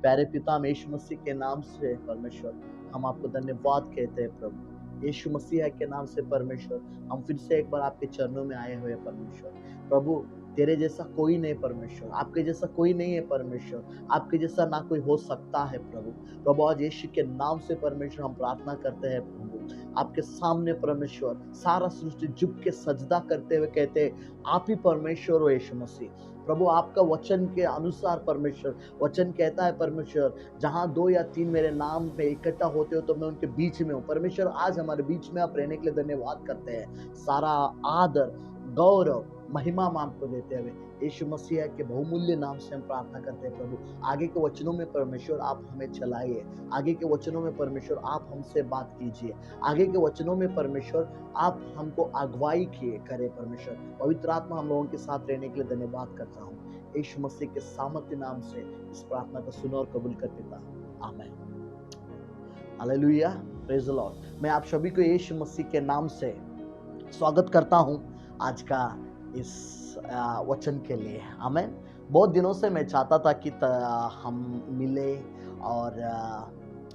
प्यारे पिता, हम यीशु मसीह के नाम से परमेश्वर हम आपको धन्यवाद कहते हैं प्रभु। यीशु मसीह के नाम से परमेश्वर हम फिर से एक बार आपके चरणों में आए हुए हैं परमेश्वर। प्रभु, तेरे जैसा कोई नहीं परमेश्वर, आपके जैसा कोई नहीं है परमेश्वर, आपके जैसा ना कोई हो सकता है प्रभु। प्रभु, आज यीशु के नाम से परमेश्वर हम प्रार्थना करते हैं प्रभु, आपके सामने परमेश्वर सारा सृष्टि झुक के सजदा करते हुए कहते हैं आप ही परमेश्वर हो यीशु मसीह। प्रभु, आपका वचन के अनुसार परमेश्वर, वचन कहता है परमेश्वर, जहां 2 या 3 मेरे नाम पे इकट्ठा होते हो तो मैं उनके बीच में हूँ। परमेश्वर, आज हमारे बीच में आप रहने के लिए धन्यवाद करते हैं। सारा आदर, गौरव, महिमा हम आपको देते हुए यीशु मसीह के बहुमूल्य नाम से हम प्रार्थना करते हैं प्रभु। आगे के वचनों में परमेश्वर आप हमें चलाइए, आगे के वचनों में परमेश्वर आप हमसे बात कीजिए, आगे के वचनों में परमेश्वर आप हमको अगुवाई किए करे परमेश्वर। पवित्र आत्मा हम लोगों के साथ रहने के लिए धन्यवाद करता हूँ। यीशु मसीह के सामर्थ्य नाम से इस प्रार्थना को सुनो और कबूल कर पिता, आमीन। Hallelujah, praise the Lord. मैं आप सभी को यीशु मसीह के नाम से स्वागत करता हूँ आज का इस वचन के लिए, आमीन। बहुत दिनों से मैं चाहता था कि हम मिले और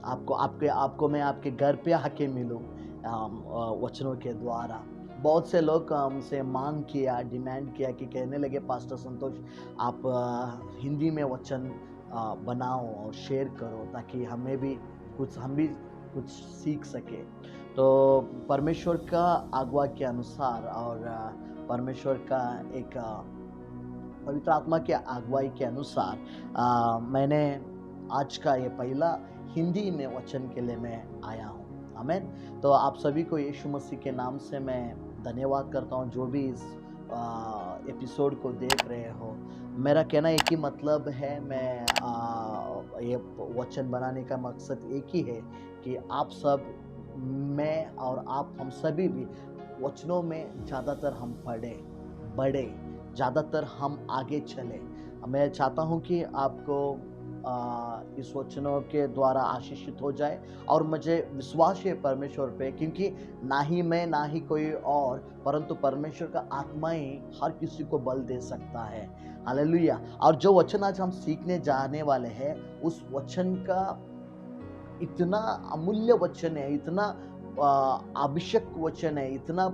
आपको मैं आपके घर पे आके मिलूं वचनों के द्वारा। बहुत से लोग हमसे मांग किया, डिमांड किया कि कहने लगे पास्टर संतोष आप हिंदी में वचन बनाओ और शेयर करो ताकि हम भी कुछ सीख सके। तो परमेश्वर का आज्ञा के अनुसार और परमेश्वर का एक पवित्र आत्मा के अगुवाई के अनुसार मैंने आज का ये पहला हिंदी में वचन के लिए मैं आया हूँ, आमीन। तो आप सभी को यीशु मसीह के नाम से मैं धन्यवाद करता हूँ जो भी इस एपिसोड को देख रहे हो। मेरा कहना एक ही मतलब है, मैं ये वचन बनाने का मकसद एक ही है कि आप सब, मैं और आप, हम सभी भी वचनों में ज़्यादातर हम पढ़े बढ़े, ज़्यादातर हम आगे चले। मैं चाहता हूँ कि आपको इस वचनों के द्वारा आशीषित हो जाए और मुझे विश्वास है परमेश्वर पे, क्योंकि ना ही मैं ना ही कोई और, परंतु परमेश्वर का आत्मा ही हर किसी को बल दे सकता है। हालेलुया। और जो वचन आज हम सीखने जाने वाले हैं उस वचन का इतना अमूल्य वचन है, इतना आवश्यक वचन है, इतना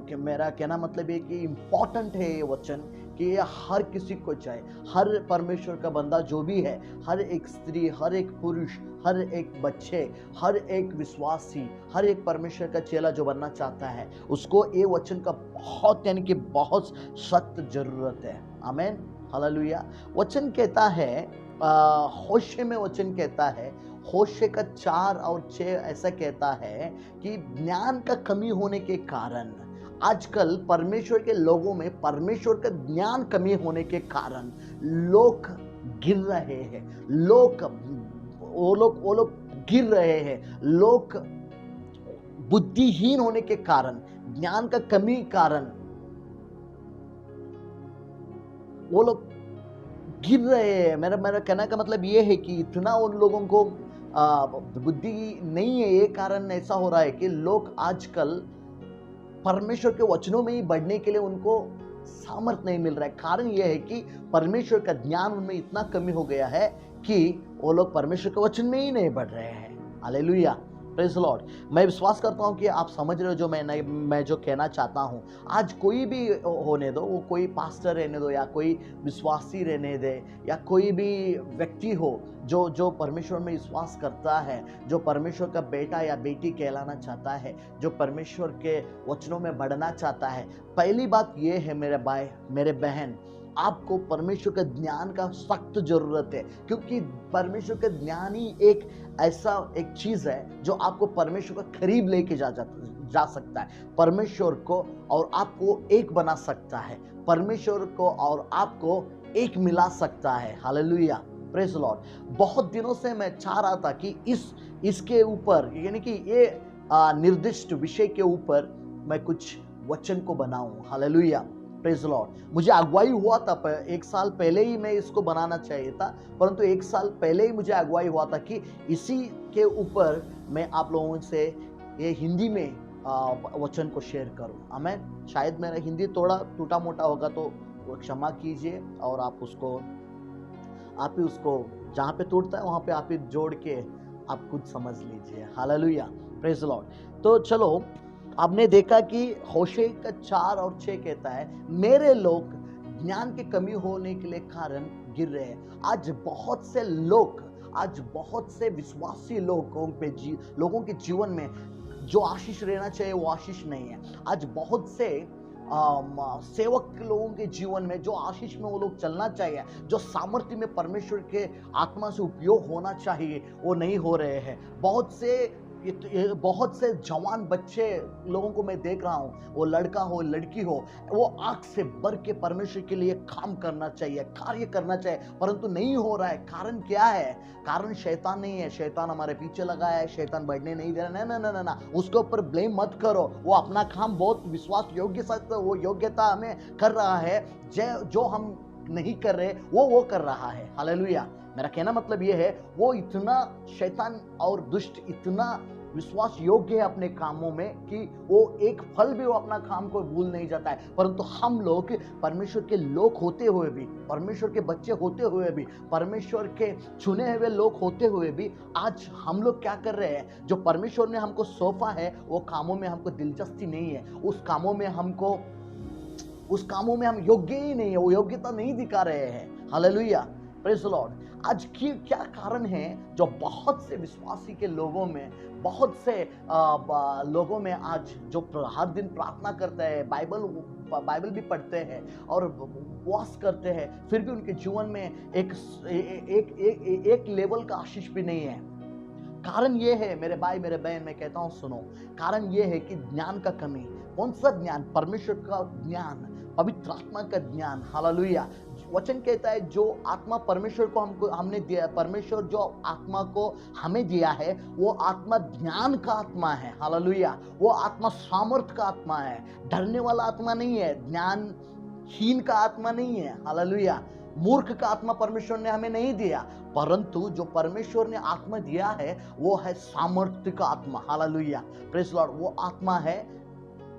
कि मेरा कहना मतलब है कि इम्पॉर्टेंट है ये वचन कि ये हर किसी को चाहिए। हर परमेश्वर का बंदा जो भी है, हर एक स्त्री, हर एक पुरुष, हर एक बच्चे, हर एक विश्वासी, हर एक परमेश्वर का चेला जो बनना चाहता है उसको ये वचन का बहुत यानी कि बहुत सख्त जरूरत है, आमीन, हालेलुया। वचन कहता है होशे में वचन कहता है, होशे का 4 और 6 ऐसा कहता है कि ज्ञान का कमी होने के कारण आजकल परमेश्वर के लोगों में परमेश्वर का ज्ञान कमी होने के कारण लोग गिर रहे हैं, वो लोग गिर रहे हैं। लोग बुद्धिहीन होने के कारण, ज्ञान का कमी कारण वो लोग गिर रहे हैं। मेरा कहने का मतलब ये है कि इतना उन लोगों को बुद्धि नहीं है, ये कारण ऐसा हो रहा है कि लोग आजकल परमेश्वर के वचनों में ही बढ़ने के लिए उनको सामर्थ नहीं मिल रहा है। कारण यह है कि परमेश्वर का ज्ञान उनमें इतना कमी हो गया है कि वो लोग परमेश्वर के वचन में ही नहीं बढ़ रहे हैं। Hallelujah, praise the Lord. मैं विश्वास करता हूं कि आप समझ रहे हो जो मैं जो कहना चाहता हूं। आज कोई भी होने दो, वो कोई पास्टर रहने दो या कोई विश्वासी रहने दे या कोई भी व्यक्ति हो जो परमेश्वर में विश्वास करता है, जो परमेश्वर का बेटा या बेटी कहलाना चाहता है, जो परमेश्वर के वचनों में बढ़ना चाहता है, पहली बात यह है मेरे भाई, मेरे बहन, आपको परमेश्वर के ज्ञान का सख्त जरूरत है। क्योंकि परमेश्वर का ज्ञान ही एक ऐसा एक चीज है जो आपको परमेश्वर का करीब लेके जा सकता है, परमेश्वर को और आपको एक बना सकता है, परमेश्वर को और आपको एक मिला सकता है। Hallelujah, praise the Lord. बहुत दिनों से मैं चाह रहा था कि इसके ऊपर यानी कि ये निर्दिष्ट विषय के ऊपर मैं कुछ वचन को बनाऊं। Hallelujah, praise the Lord. मुझे अगुवाई हुआ था 1 साल पहले ही मैं इसको बनाना चाहिए था, परंतु 1 साल पहले ही मुझे अगुवाई हुआ था कि इसी के ऊपर मैं आप लोगों से ये हिंदी में वचन को शेयर करूं, आमीन। शायद मेरा हिंदी थोड़ा टूटा मोटा होगा तो क्षमा कीजिए और आप उसको आप ही उसको जहाँ पे टूटता है वहाँ पे आप ही जोड़ के आप खुद समझ लीजिए। Hallelujah, praise the Lord. तो चलो, आपने देखा कि होशे का 4 और 6 कहता है, मेरे लोग ज्ञान की कमी होने के लिए कारण गिर रहे हैं। आज बहुत से लोग, आज बहुत से विश्वासी लोगों के जीवन में जो आशीष रहना चाहिए वो आशीष नहीं है। आज बहुत से सेवक लोगों के जीवन में जो आशीष में वो लोग चलना चाहिए, जो सामर्थ्य में परमेश्वर के आत्मा से उपयोग होना चाहिए, वो नहीं हो रहे हैं। बहुत से जवान बच्चे लोगों को मैं देख रहा हूँ, वो लड़का हो लड़की हो, वो आग से भर के परमेश्वर के लिए काम करना चाहिए, कार्य करना चाहिए, परंतु नहीं हो रहा है। कारण क्या है? कारण शैतान नहीं है, शैतान हमारे पीछे लगा है, शैतान बढ़ने नहीं दे रहा। ना ना ना ना, उसके ऊपर ब्लेम मत करो। वो अपना काम बहुत विश्वास वो योग्यता हमें कर रहा है, जो हम नहीं कर रहे वो कर रहा है। हालेलुया। मेरा कहना मतलब ये है, वो इतना शैतान और दुष्ट इतना विश्वास योग्य है अपने कामों में कि वो एक फल भी वो अपना काम को भूल नहीं जाता है। परंतु हम लोग परमेश्वर के लोग होते हुए भी, परमेश्वर के बच्चे होते हुए भी, परमेश्वर के चुने हुए लोग होते हुए भी, आज हम लोग क्या कर रहे हैं? जो परमेश्वर ने हमको सौंपा है वो कामों में हमको दिलचस्पी नहीं है, उस कामों में हम योग्य ही नहीं है, वो योग्यता नहीं दिखा रहे हैं। Hallelujah, praise the Lord. आज की क्या कारण है जो बहुत से विश्वासी के लोगों में, बहुत से लोगों में आज जो हर दिन प्रार्थना करते हैं, बाइबल भी पढ़ते हैं और उपवास करते हैं, फिर भी उनके जीवन में एक लेवल का आशीष भी नहीं है? कारण ये है मेरे भाई मेरे बहन, मैं कहता हूं सुनो, कारण ये है कि ज्ञान का कमी। कौन सा ज्ञान? परमेश्वर का ज्ञान, पवित्र आत्मा का ज्ञान। हालेलुया। वचन कहता है जो आत्मा परमेश्वर को हमने दिया, परमेश्वर जो आत्मा को हमें दिया है वो आत्मा ज्ञान का आत्मा है। हालेलुया। वो आत्मा सामर्थ का आत्मा है, डरने वाला आत्मा नहीं है, ज्ञानहीन का आत्मा नहीं है। हालेलुया। मूर्ख का आत्मा परमेश्वर ने हमें नहीं दिया, परंतु जो परमेश्वर ने आत्मा दिया है वो है सामर्थ्य का आत्मा। Hallelujah, praise Lord. वो आत्मा है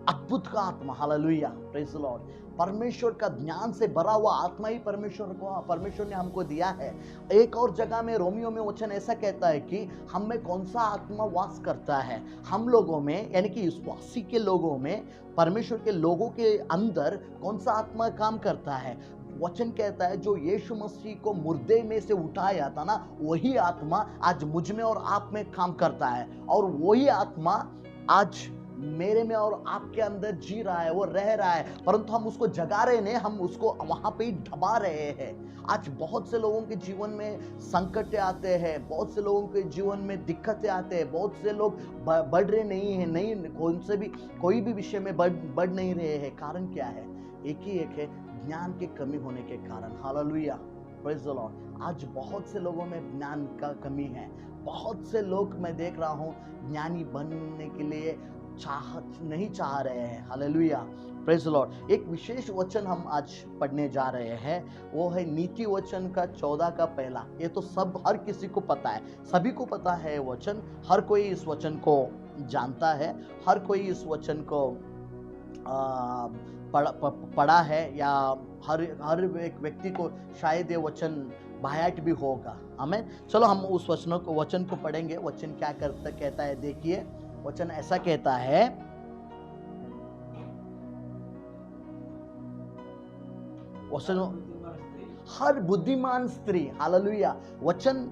अद्भुत का आत्मा। Hallelujah, praise Lord. परमेश्वर का ज्ञान से भरा हुआ आत्मा ही परमेश्वर ने हमको दिया है। एक और जगह में रोमियो में वचन ऐसा कहता है कि हम में कौन सा आत्मा वास करता है? हम लोगों में, यानी कि विश्वासी के लोगों में, परमेश्वर के लोगों के अंदर कौन सा आत्मा काम करता है? वचन कहता है जो यीशु मसीह को मुर्दे में से उठाया था ना, वही आत्मा आज मुझ में और आप में काम करता है, और वही आत्मा आज मेरे में और आपके अंदर जी रहा है, वो रह रहा है, परंतु हम उसको जगा रहे नहीं, हम उसको वहां पे ही दबा रहे हैं। आज बहुत से लोगों के जीवन में संकट आते हैं, बहुत से लोगों के जीवन में दिक्कतें आते हैं, बहुत से लोग बढ़ रहे नहीं है, नहीं कोई भी विषय में बढ़ नहीं रहे हैं। कारण क्या है? एक ही एक है, ज्ञान की कमी होने के कारण। Hallelujah, praise the Lord. आज बहुत से लोगों में ज्ञान का कमी है। बहुत से लोग मैं देख रहा हूँ ज्ञानी बनने के लिए नहीं चाह रहे हैं। Hallelujah, praise the Lord. एक विशेष वचन हम आज पढ़ने जा रहे हैं, वो है नीति वचन का 14 का पहला। ये तो हर किसी को पता है, सभी को पता है वचन, हर कोई इस वचन को जानता है, हर कोई इस वचन को पढ़ा है, या हर एक व्यक्ति को शायद ये वचन बायाट भी होगा। आमीन। चलो हम उस वचन को पढ़ेंगे। वचन क्या कहता है देखिए। वचन ऐसा कहता है, वचन हर बुद्धिमान स्त्री। हालेलुया। वचन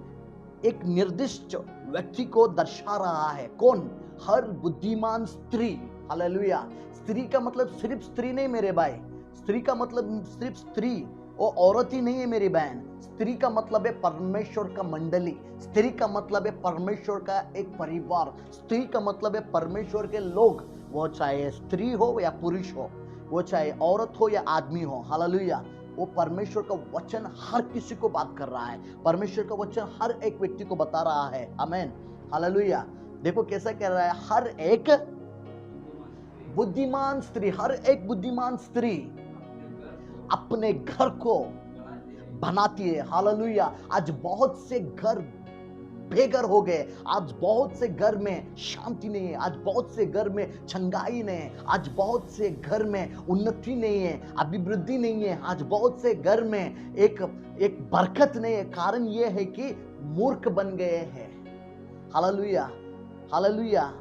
एक निर्दिष्ट व्यक्ति को दर्शा रहा है। कौन? हर बुद्धिमान स्त्री। हालेलुया। स्त्री का मतलब सिर्फ स्त्री नहीं मेरे भाई, स्त्री का मतलब सिर्फ स्त्री, वो औरत ही नहीं है मेरी बहन। स्त्री का मतलब है परमेश्वर का मंडली, स्त्री का मतलब है परमेश्वर का एक परिवार, स्त्री का मतलब है परमेश्वर के लोग, वो चाहे स्त्री हो या पुरुष हो, वो चाहे औरत हो या आदमी हो। हालेलुया। वो परमेश्वर का वचन हर किसी को बात कर रहा है, परमेश्वर का वचन हर एक व्यक्ति को बता रहा है। आमीन, हालेलुया। देखो कैसा कह रहा है, हर एक बुद्धिमान स्त्री, हर एक बुद्धिमान स्त्री अपने घर को बनाती है। हालेलुया। आज बहुत से घर बेघर हो गए। आज बहुत से घर में शांति नहीं है, आज बहुत से घर में छंगाई नहीं है, आज बहुत से घर में उन्नति नहीं है, अभिवृद्धि नहीं है, आज बहुत से घर में एक बरकत नहीं है। कारण यह है कि मूर्ख बन गए हैं। Hallelujah, hallelujah.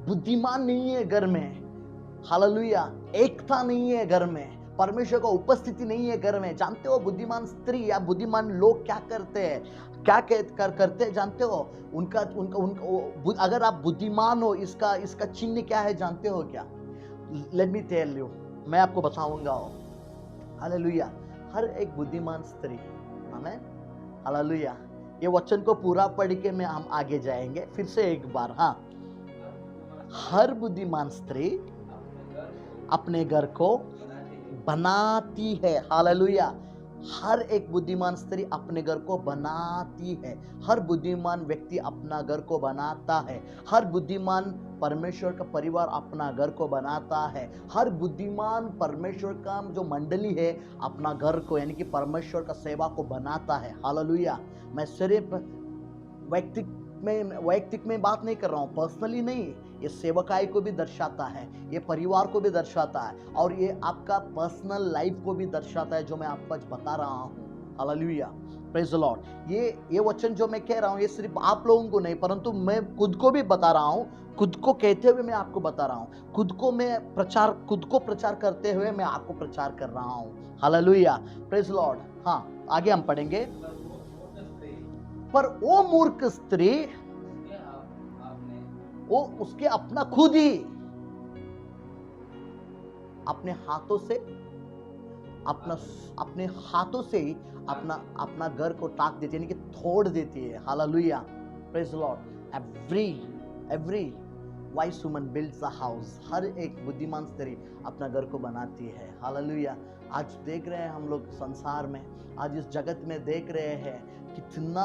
बुद्धिमान नहीं है घर में, हालेलुया। एकता नहीं है घर में, परमेश्वर का उपस्थिति नहीं है घर में। जानते हो बुद्धिमान स्त्री या बुद्धिमान लोग क्या करते हैं, क्या करते हैं जानते हो? उनका उनका उनका अगर आप बुद्धिमान हो, इसका चिन्ह क्या है जानते हो क्या? लेट मी टेल यू, मैं आपको बताऊंगा। हालेलुया। हर एक बुद्धिमान स्त्री, आमेन, हालेलुया। ये वचन को पूरा पढ़ के मैं हम आगे जाएंगे फिर से एक बार। हाँ, हर बुद्धिमान स्त्री अपने घर को बनाती है। हालेलुया। हर एक बुद्धिमान स्त्री अपने घर को बनाती है। हर बुद्धिमान व्यक्ति अपना घर को बनाता है। हर बुद्धिमान परमेश्वर का परिवार अपना घर को बनाता है। हर बुद्धिमान परमेश्वर का जो मंडली है अपना घर को, यानी कि परमेश्वर का सेवा को बनाता है। हालेलुया। मैं सिर्फ वैयक्तिक में बात नहीं कर रहा हूँ, पर्सनली नहीं। ये सेवकाई को भी दर्शाता है, ये परिवार को भी दर्शाता है, और ये आपका पर्सनल लाइफ को भी दर्शाता है, जो मैं आपको आज बता रहा हूँ। Hallelujah, praise the Lord. ये वचन जो मैं कह रहा हूँ, ये सिर्फ आप लोगों को नहीं, परंतु मैं खुद को भी बता रहा हूँ। खुद को कहते हुए मैं आपको बता रहा हूँ, खुद को प्रचार करते हुए मैं आपको प्रचार कर रहा हूँ। Hallelujah, praise the Lord. हाँ, आगे हम पढ़ेंगे। पर वो मूर्ख स्त्री, वो उसके अपना खुद ही अपने हाथों से ही अपना घर को ताक देती है, यानी कि तोड़ देती है। Hallelujah, praise the lord. Every wise woman builds a house. हर एक बुद्धिमान स्त्री अपना घर को बनाती है। हालेलुया। आज देख रहे हैं हम लोग संसार में, आज इस जगत में देख रहे हैं कितना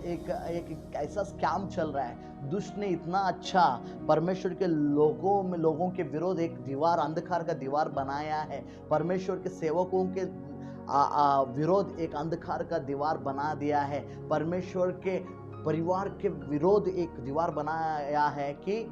एक ऐसा स्कैम चल रहा है। दुष्ट ने इतना अच्छा परमेश्वर के लोगों के विरोध एक दीवार, अंधकार का दीवार बनाया है। परमेश्वर के सेवकों के विरोध एक अंधकार का दीवार बना दिया है। परमेश्वर के परिवार के विरोध एक दीवार बनाया है कि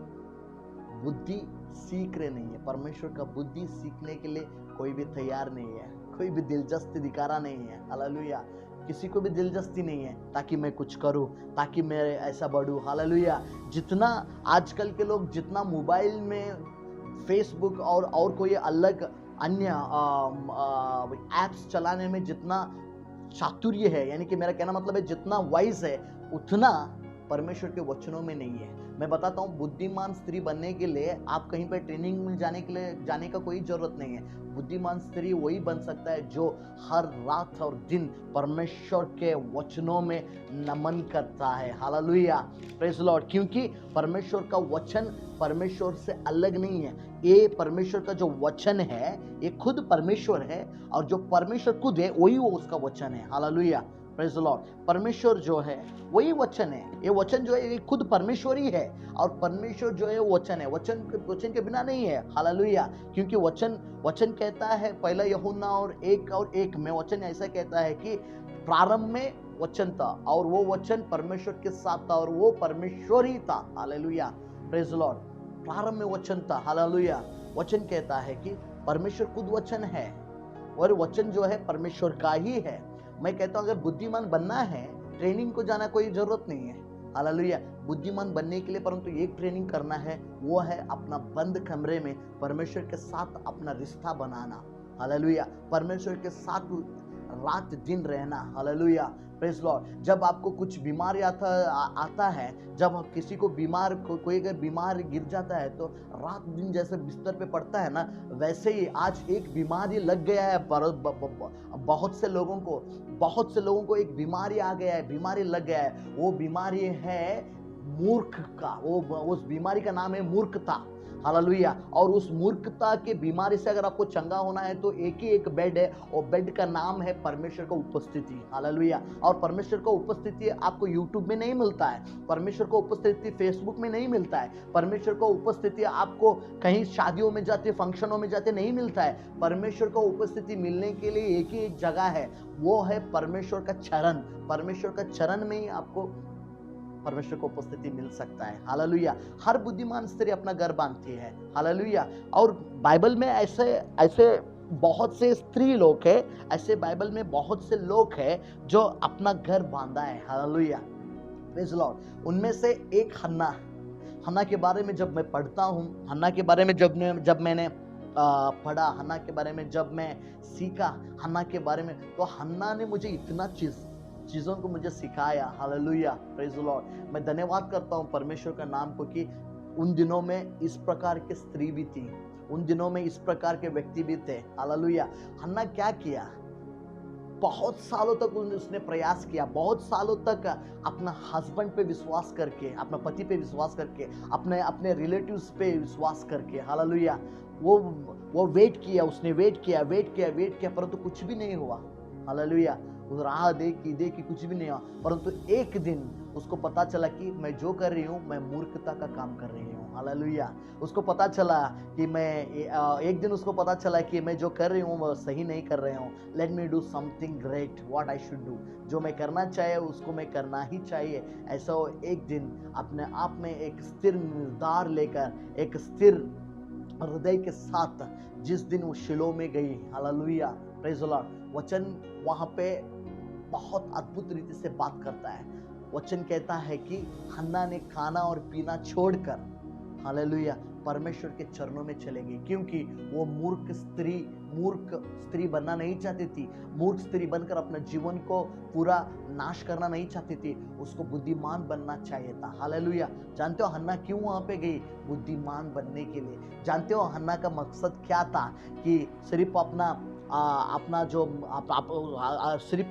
बुद्धि सीख रहे नहीं है। परमेश्वर का बुद्धि सीखने के लिए कोई भी तैयार नहीं है, कोई भी दिलचस्पी दिखा रहा नहीं है। हालेलुया। किसी को भी दिलचस्पी नहीं है ताकि मैं कुछ करूं, ताकि मैं ऐसा बढ़ूं। हालेलुया। जितना आजकल के लोग जितना मोबाइल में फेसबुक और कोई अलग अन्य एप्स चलाने में जितना चातुर्य है, यानी कि मेरा कहना मतलब है जितना वाइज है, उतना परमेश्वर के वचनों में नहीं है। मैं बताता हूँ, बुद्धिमान स्त्री बनने के लिए आप कहीं पर ट्रेनिंग में जाने का कोई जरूरत नहीं है। बुद्धिमान स्त्री वही बन सकता है जो हर रात और दिन परमेश्वर के वचनों में नमन करता है। Hallelujah, praise the Lord. क्योंकि परमेश्वर का वचन परमेश्वर से अलग नहीं है। ये परमेश्वर का जो वचन है ये खुद परमेश्वर है, और जो परमेश्वर खुद है वही वो उसका वचन है। Hallelujah, praise the Lord. परमेश्वर जो है वही वचन है। ये वचन जो है ये खुद परमेश्वर ही है, और परमेश्वर जो है वचन है। वचन के बिना नहीं है। हालेलुया। क्योंकि वचन कहता है, पहला यूहन्ना और एक में वचन ऐसा कहता है कि प्रारंभ में वचन था, और वो वचन परमेश्वर के साथ था, और वो परमेश्वर ही था। Hallelujah, praise the Lord. प्रारंभ में वचन था। हालेलुया। वचन कहता है कि परमेश्वर खुद वचन है, और वचन जो है परमेश्वर का ही है। मैं कहता हूं, अगर बुद्धिमान बनना है, ट्रेनिंग को जाना कोई जरूरत नहीं है। हालेलुया। बुद्धिमान बनने के लिए परंतु एक ट्रेनिंग करना है, वो है अपना बंद कमरे में परमेश्वर के साथ अपना रिश्ता बनाना। हालेलुया। परमेश्वर के साथ रात दिन रहना। Hallelujah, praise Lord. जब आपको कुछ बीमारी आता है, जब किसी को कोई अगर बीमार गिर जाता है तो रात दिन जैसे बिस्तर पे पड़ता है ना, वैसे ही आज एक बीमारी लग गया है। बहुत से लोगों को एक बीमारी आ गया है, बीमारी लग गया है। वो बीमारी है मूर्ख का, उस बीमारी का नाम है मूर्खता। हालेलुया। और उस मूर्खता के बीमारी से अगर आपको चंगा होना है तो एक ही एक बेड है, और बेड का नाम है परमेश्वर का उपस्थिति। हालेलुया। और परमेश्वर का उपस्थिति आपको यूट्यूब में नहीं मिलता है, परमेश्वर का उपस्थिति फेसबुक में नहीं मिलता है, परमेश्वर का उपस्थिति आपको कहीं शादियों में जाते, फंक्शनों में जाते नहीं मिलता है। परमेश्वर का उपस्थिति मिलने के लिए एक ही एक जगह है, वो है परमेश्वर का चरण। परमेश्वर का चरण में ही आपको परमेश्वर को उपस्थिति मिल सकता है। हालेलुया। हर बुद्धिमान स्त्री अपना घर बांधती है। हालेलुया। और बाइबल में ऐसे ऐसे बहुत से स्त्री लोग हैं, ऐसे बाइबल में बहुत से लोग हैं जो अपना घर बांधा है। Hallelujah, praise the Lord. उनमें से एक हन्ना के बारे में जब मैं पढ़ता हूँ, हन्ना के बारे में जब मैंने पढ़ा, हन्ना के बारे में जब मैं सीखा, हन्ना के बारे में, तो हन्ना ने मुझे इतना चीजों को मुझे सिखाया। Hallelujah, praise the Lord. मैं धन्यवाद करता हूँ परमेश्वर का नाम को कि उन दिनों में इस प्रकार की स्त्री भी थी, उन दिनों में इस प्रकार के व्यक्ति भी थे। हालेलुया। हन्ना क्या किया, बहुत सालों तक उसने प्रयास किया, बहुत सालों तक अपना हस्बैंड पे विश्वास करके, अपना पति पे विश्वास करके, अपने रिलेटिव्स पे विश्वास करके, हालेलुया, वो वेट किया, उसने वेट किया, परंतु कुछ भी नहीं हुआ। हालेलुया। उस राह देखी कुछ भी नहीं हुआ। परंतु एक दिन उसको पता चला कि मैं जो कर रही हूँ, मैं मूर्खता का काम कर रही हूँ। हालेलुया। उसको पता चला कि एक दिन उसको पता चला कि मैं जो कर रही हूँ वो सही नहीं कर रही हूँ। Let me do something great, what I should do. जो मैं करना चाहिए उसको मैं करना ही चाहिए। ऐसा वो एक दिन अपने आप में एक स्थिर निर्धार लेकर, एक स्थिर हृदय के साथ जिस दिन वो शिलो में गई, हालेलुया, प्रेज द लॉर्ड, वचन वहां पे बहुत अद्भुत रीति से बात करता है। वचन कहता है कि हन्ना ने खाना और पीना छोड़कर, हालेलुया, परमेश्वर के चरणों में चले गई, क्योंकि वो मूर्ख स्त्री बनना नहीं चाहती थी। मूर्ख स्त्री बनकर अपने जीवन को पूरा नाश करना नहीं चाहती थी, उसको बुद्धिमान बनना चाहिए था। हालेलुया। जानते हो हन्ना क्यों वहां पे गई? बुद्धिमान बनने के लिए। जानते हो हन्ना का मकसद क्या था? कि सिर्फ अपना जो सिर्फ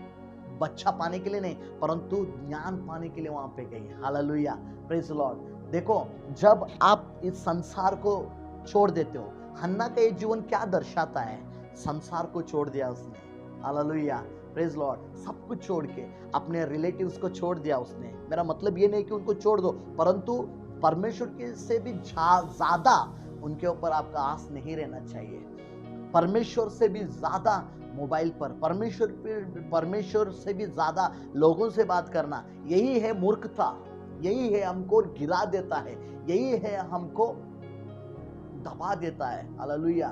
बच्चा पाने के लिए नहीं, परंतु ज्ञान पाने के लिए वहां पे गई। Hallelujah, praise the Lord. देखो, जब आप इस संसार को छोड़ देते हो, हन्ना का ये जीवन क्या दर्शाता है? संसार को छोड़ दिया उसने। Hallelujah, praise Lord. सब कुछ छोड़ के अपने रिलेटिव्स को छोड़ दिया उसने। मेरा मतलब ये नहीं कि उनको छोड़ दो, परंतु परमेश्वर के से भी ज्यादा उनके ऊपर आपका आस नहीं रहना चाहिए। परमेश्वर से भी ज्यादा मोबाइल पर, परमेश्वर से भी ज्यादा लोगों से बात करना, यही है मूर्खता, यही है हमको गिरा देता है, यही है हमको दबा देता है। हालेलुया।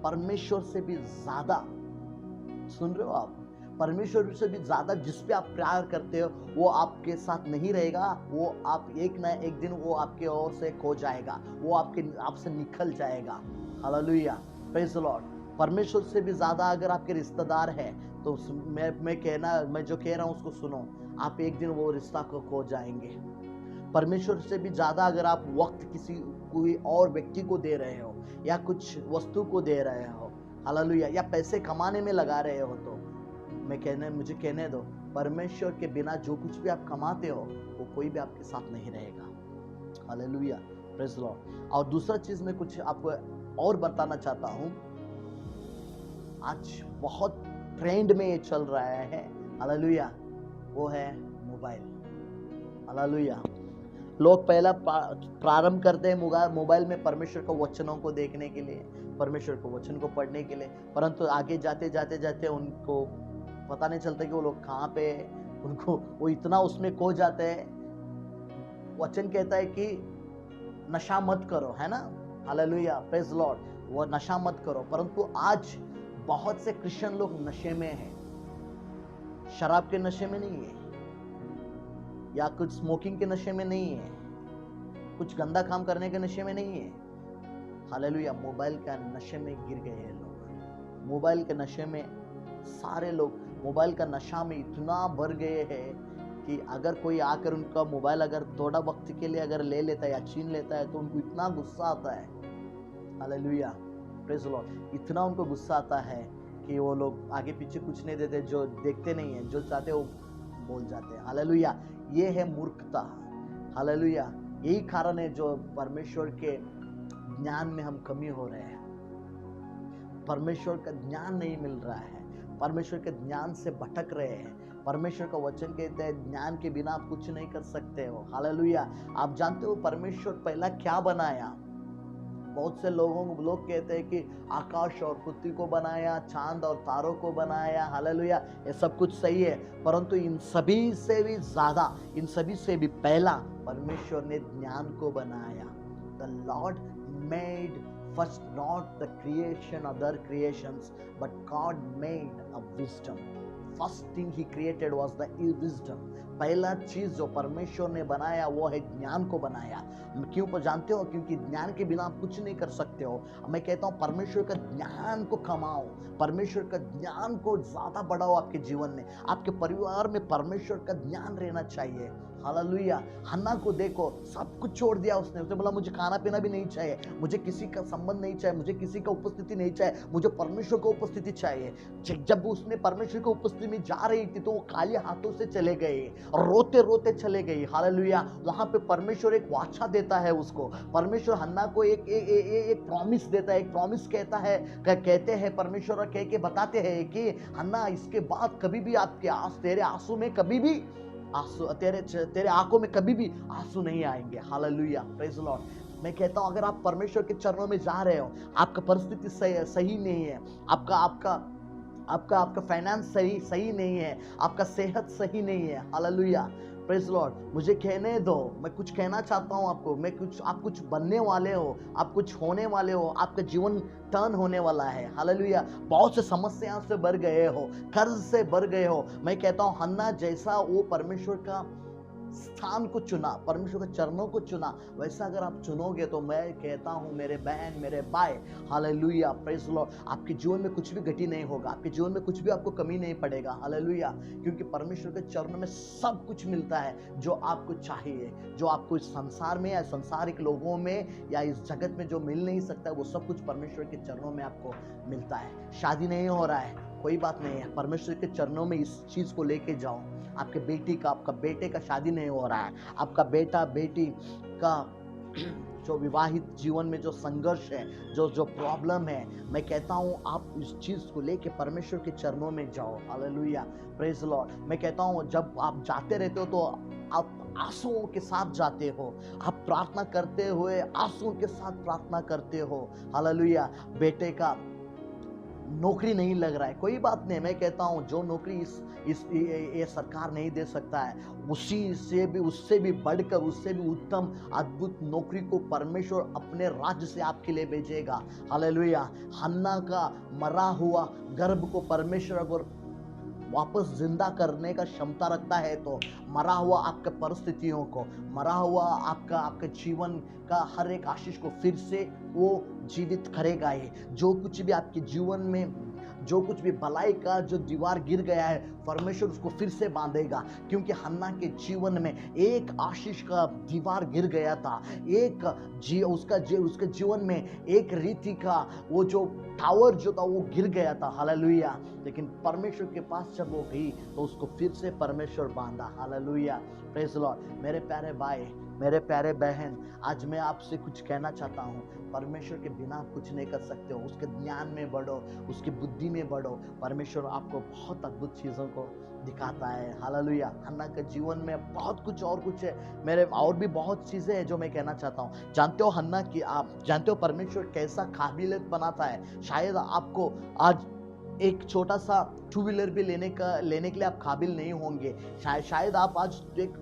परमेश्वर से भी ज्यादा, सुन रहे हो आप? परमेश्वर से भी ज्यादा जिस पे आप प्यार करते हो वो आपके साथ नहीं रहेगा। वो आप एक ना एक दिन वो आपके ओर से खो जाएगा, वो आपसे निकल जाएगा। Hallelujah, praise the Lord. परमेश्वर से भी ज्यादा अगर आपके रिश्तेदार है तो मैं जो कह रहा हूं उसको सुनो, आप एक दिन वो रिश्ता को खो जाएंगे। परमेश्वर से भी ज्यादा अगर आप वक्त कोई और व्यक्ति को दे रहे हो, या कुछ वस्तु को दे रहे हो, हालेलुया, या पैसे कमाने में लगा रहे हो, तो मुझे कहने दो, परमेश्वर के बिना जो कुछ भी आप कमाते हो वो कोई भी आपके साथ नहीं रहेगा। Hallelujah, praise the Lord. और दूसरा चीज मैं कुछ आपको और बताना चाहता हूं। आज बहुत ट्रेंड में ये चल रहा है, हालेलुया, वो है मोबाइल। हालेलुया। लोग पहला प्रारंभ करते हैं मोबाइल में परमेश्वर के वचनों को देखने के लिए, परमेश्वर के वचन को पढ़ने के लिए, परंतु आगे जाते उनको पता नहीं चलता कि वो लोग कहाँ पे, उनको वो इतना उसमें खो जाते हैं। वचन कहता है कि नशा मत करो, है ना? Hallelujah, praise Lord. वो नशा मत करो, परंतु आज बहुत से क्रिश्चियन लोग नशे में हैं। शराब के नशे में नहीं है, या कुछ स्मोकिंग के नशे में नहीं है, कुछ गंदा काम करने के नशे में नहीं है। हालेलुया, मोबाइल का नशे में गिर गए हैं लोग। मोबाइल के नशे में सारे लोग मोबाइल का नशा में इतना भर गए हैं कि अगर कोई आकर उनका मोबाइल अगर थोड़ा वक्त के लिए अगर ले लेता है या छीन लेता है तो उनको इतना गुस्सा आता है। Hallelujah, praise the Lord. इतना उनको गुस्सा आता है कि वो लोग आगे पीछे कुछ नहीं देते, जो देखते नहीं है, जो चाहते वो बोल जाते हैं। हालेलुया, ये है मूर्खता। हालेलुया, यही कारण है जो परमेश्वर के ज्ञान में हम कमी हो रहे हैं। परमेश्वर का ज्ञान नहीं मिल रहा है, परमेश्वर के ज्ञान से भटक रहे हैं। परमेश्वर का वचन कहते हैं ज्ञान के बिना आप कुछ नहीं कर सकते हो। हालेलुया। आप जानते हो परमेश्वर पहला क्या बनाया? बहुत से लोग कहते हैं कि आकाश और पृथ्वी को बनाया, चांद और तारों को बनाया, हालेलुया, ये सब कुछ सही है, परंतु इन सभी से भी ज्यादा, इन सभी से भी पहला परमेश्वर ने ज्ञान को बनाया। The Lord made first not the creation, other creations, but God made a wisdom. First thing he created was the wisdom. पहला चीज जो परमेश्वर ने बनाया वो है ज्ञान को बनाया। क्यों पर जानते हो? क्योंकि ज्ञान के बिना आप कुछ नहीं कर सकते हो। मैं कहता हूँ परमेश्वर का ज्ञान को कमाओ, परमेश्वर का ज्ञान को ज्यादा बढ़ाओ आपके जीवन में। आपके परिवार में परमेश्वर का ज्ञान रहना चाहिए। हालेलुया। हन्ना को देखो, सब कुछ छोड़ दिया उसने बोला मुझे खाना पीना भी नहीं चाहिए, मुझे किसी का संबंध नहीं चाहिए, मुझे किसी का उपस्थिति नहीं चाहिए, मुझे परमेश्वर का उपस्थिति चाहिए। जब उसने परमेश्वर की उपस्थिति में जा रही थी तो वो खाली हाथों से चले गए, रोते रोते चले गए। हालेलुया। वहां पे परमेश्वर एक वाचा देता है उसको। परमेश्वर हन्ना को एक प्रॉमिस देता है, एक प्रॉमिस कहते हैं परमेश्वर कह के बताते हैं कि हन्ना इसके बाद कभी भी तेरे आंसू में कभी भी आंसू, तेरे आंखों में कभी भी आंसू नहीं आएंगे। Hallelujah, praise the Lord. मैं कहता हूं अगर आप परमेश्वर के चरणों में जा रहे हो, आपका परिस्थिति सही नहीं है, आपका फाइनेंस सही नहीं है, आपका सेहत सही नहीं है, हालेलुया, प्रेज लॉर्ड, मुझे कहने दो, मैं कुछ कहना चाहता हूं आपको। आप कुछ बनने वाले हो, आप कुछ होने वाले हो, आपका जीवन टर्न होने वाला है। हालेलुया। बहुत से समस्याओं से भर गए हो, कर्ज से भर गए हो। मैं कहता हूं हन्ना जैसा वो परमेश्वर का स्थान को चुना, परमेश्वर के चरणों को चुना, वैसा अगर आप चुनोगे तो मैं कहता हूं मेरे बहन, मेरे भाई, हालेलुया, प्रेज द लॉर्ड, आपके जीवन में कुछ भी गति नहीं होगा, आपके जीवन में कुछ भी आपको कमी नहीं पड़ेगा। हालेलुया। क्योंकि परमेश्वर के चरणों में सब कुछ मिलता है जो आपको चाहिए, जो आपको इस संसार में या सांसारिक लोगों में या इस जगत में जो मिल नहीं सकता, वो सब कुछ परमेश्वर के चरणों में आपको मिलता है। शादी नहीं हो रहा है, कोई बात नहीं है, परमेश्वर के चरणों में इस चीज को लेके जाओ। आपके बेटी का, आपका बेटे का शादी नहीं हो रहा है, आपका बेटा बेटी का जो विवाहित जीवन में जो संघर्ष है, जो प्रॉब्लम है, मैं कहता हूं आप इस चीज को लेके परमेश्वर के चरणों में जाओ। Hallelujah, praise the Lord. मैं कहता हूं जब आप जाते रहते हो तो आप आंसुओं के साथ जाते हो, आप प्रार्थना करते हुए आंसुओं के साथ प्रार्थना करते हो। हालेलुया। बेटे का नौकरी नहीं लग रहा है, कोई बात नहीं, मैं कहता हूं जो नौकरी ये सरकार नहीं दे सकता है, उससे भी बढ़कर, उससे भी उत्तम अद्भुत नौकरी को परमेश्वर अपने राज्य से आपके लिए भेजेगा। हालेलुया। हन्ना का मरा हुआ गर्भ को परमेश्वर अगर वापस जिंदा करने का क्षमता रखता है तो मरा हुआ आपके परिस्थितियों को, मरा हुआ आपका जीवन का हर एक आशीष को फिर से वो जीवित करेगा। ये जो कुछ भी आपके जीवन में, जो कुछ भी भलाई का जो दीवार गिर गया है, परमेश्वर उसको फिर से बांधेगा। क्योंकि हन्ना के जीवन में एक आशीष का दीवार गिर गया था, उसके जीवन में एक रीति का वो जो टावर जो था वो गिर गया था। हालेलुया। लेकिन परमेश्वर के पास जब वो गई तो उसको फिर से परमेश्वर बांधा। Hallelujah, praise the Lord. मेरे प्यारे भाई, मेरे प्यारे बहन, आज मैं आपसे कुछ कहना चाहता हूँ, परमेश्वर के बिना कुछ नहीं कर सकते हो। उसके ज्ञान में बढ़ो, उसकी बुद्धि में बढ़ो, परमेश्वर आपको बहुत अद्भुत चीज़ों को दिखाता है। हालेलुया। हन्ना के जीवन में बहुत कुछ और कुछ है, मेरे और भी बहुत चीज़ें हैं जो मैं कहना चाहता हूँ। जानते हो हन्ना की, आप जानते हो परमेश्वर कैसा काबिलियत बनाता है। शायद आपको आज एक छोटा सा टू व्हीलर भी लेने के लिए आप काबिल नहीं होंगे, शायद आप आज एक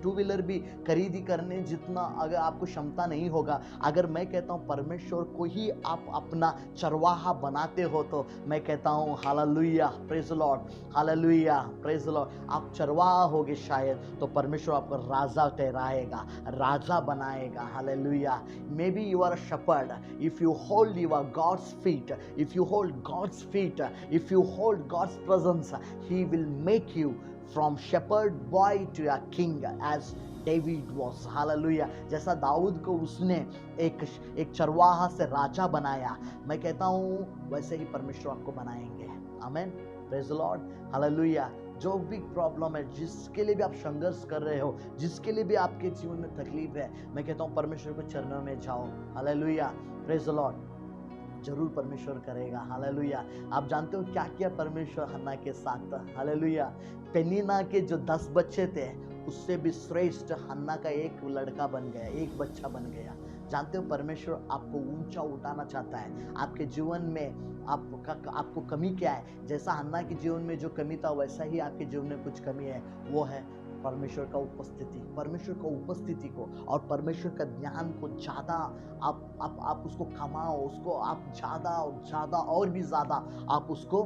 टू व्हीलर भी खरीदी करने जितना अगर आपको क्षमता नहीं होगा। अगर मैं कहता हूँ परमेश्वर को ही आप अपना चरवाहा बनाते हो तो मैं कहता हूँ hallelujah, praise the Lord, hallelujah, praise the Lord. आप चरवाहा होगे शायद तो परमेश्वर आपको राजा ठहराएगा, राजा बनाएगा। Hallelujah. May be you are a shepherd, if you hold your God's feet, if you hold God's feet, if you hold God's presence, he will make you from shepherd boy to a king as David was. Hallelujah. जैसा दाऊद को उसने एक चरवाहा से राजा बनाया, मैं कहता हूँ वैसे ही परमेश्वर आपको बनाएंगे। आमेन, प्रेज द लॉर्ड, हालेलुया। जो भी प्रॉब्लम है, जिसके लिए भी आप संघर्ष कर रहे हो, जिसके लिए भी आपके जीवन में तकलीफ है, मैं कहता हूँ परमेश्वर के चरणों में जाओ। Hallelujah, praise the Lord. जरूर परमेश्वर करेगा। हालेलुया। आप जानते हो क्या किया परमेश्वर हन्ना के साथ? हालेलुया। पेनिन्ना के जो 10 बच्चे थे उससे भी श्रेष्ठ हन्ना का एक लड़का बन गया, एक बच्चा बन गया। जानते हो परमेश्वर आपको ऊंचा उठाना चाहता है। आपके जीवन में आपको कमी क्या है? जैसा हन्ना के जीवन में जो कमी था वैसा ही आपके जीवन में कुछ कमी है, वो है परमेश्वर का उपस्थिति। परमेश्वर का उपस्थिति को और परमेश्वर का ज्ञान को ज्यादा आप उसको कमाओ, उसको आप ज्यादा और ज्यादा और भी ज्यादा आप उसको